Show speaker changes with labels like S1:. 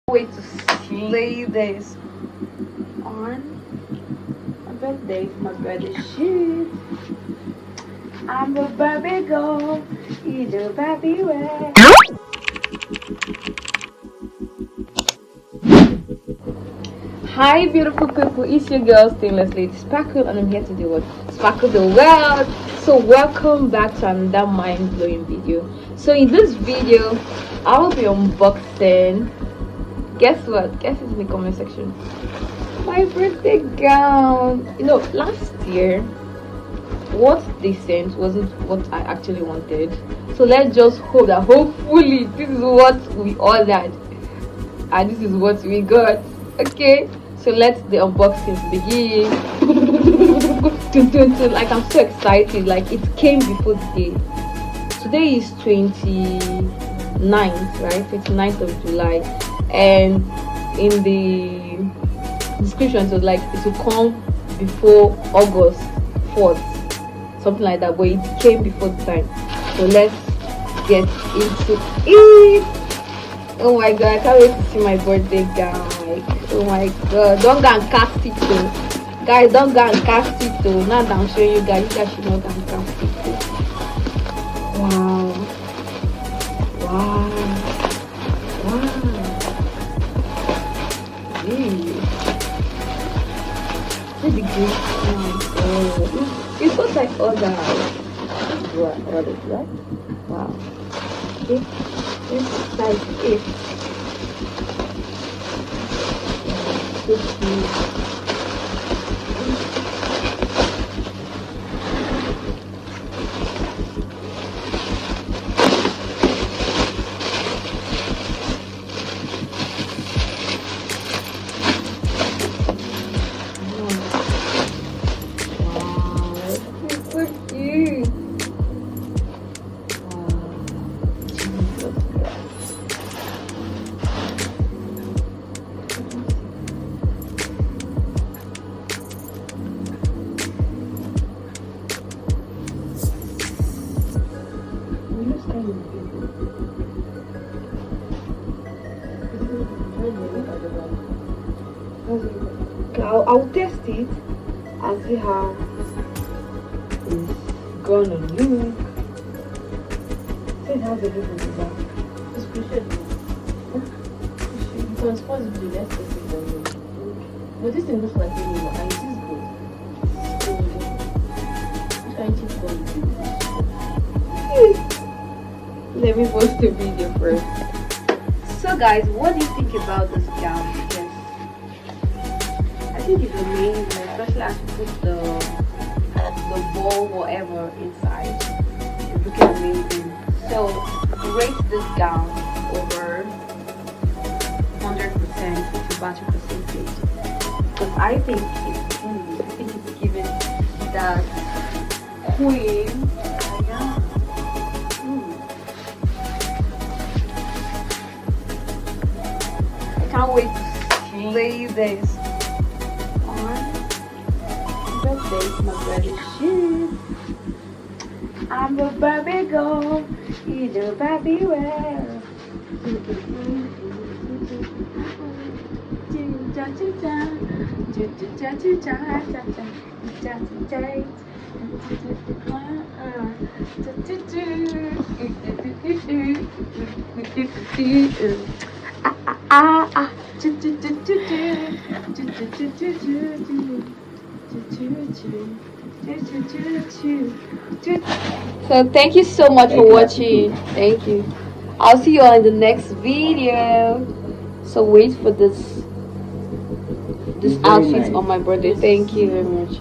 S1: Wait to slay this on my birthday, my birthday shoot. I'm a Barbie girl, you do Barbie wear. Hi beautiful people, it's your girl Stainless Lady Sparkle, and I'm here to do what? Sparkle the world. So welcome back to another mind-blowing video. So in this video I will be unboxing, guess what? Guess it's in the comment section. My birthday gown. You know, last year what they sent wasn't what I actually wanted. So let's just hope that hopefully this is what we ordered and this is what we got. Okay, so let the unboxing begin. Like, I'm so excited. Like, it came before the day. Today is 29th, right? 29th of July, and in the description it was like it will come before August 4th, something like that, but it came before the time. So let's get into it. Oh my god, I can't wait to see my birthday gown. Like, oh my god, don't go and cast it though, guys. Don't go and cast it though. Now that I'm showing you guys, you guys should not go and cast it though. Wow, wow, wow. Really? See the green? Oh my god, it's just like other. What is that? Wow. Okay. This is like it. So cute. I'll test it and see how it's gonna look. So it has a different design.
S2: It's pretty. You can possibly let's take it for you. But this thing looks like a new one and it is good. So, which kind of cheap one is it?
S1: Let me post the video first. So guys, what do you think about this gown? Yes, I think it's amazing, especially as you put the ball whatever inside. It's looking amazing. So rate this gown over 100% to battery percentage, because I think it's giving that queen. Can't wait to slay this on birthday, my birthday shoot. I'm a Barbie girl, you do Barbie wear. So thank you so much for watching. Thank you. I'll see you all in the next video. So wait for this outfit on my birthday. Thank you very much.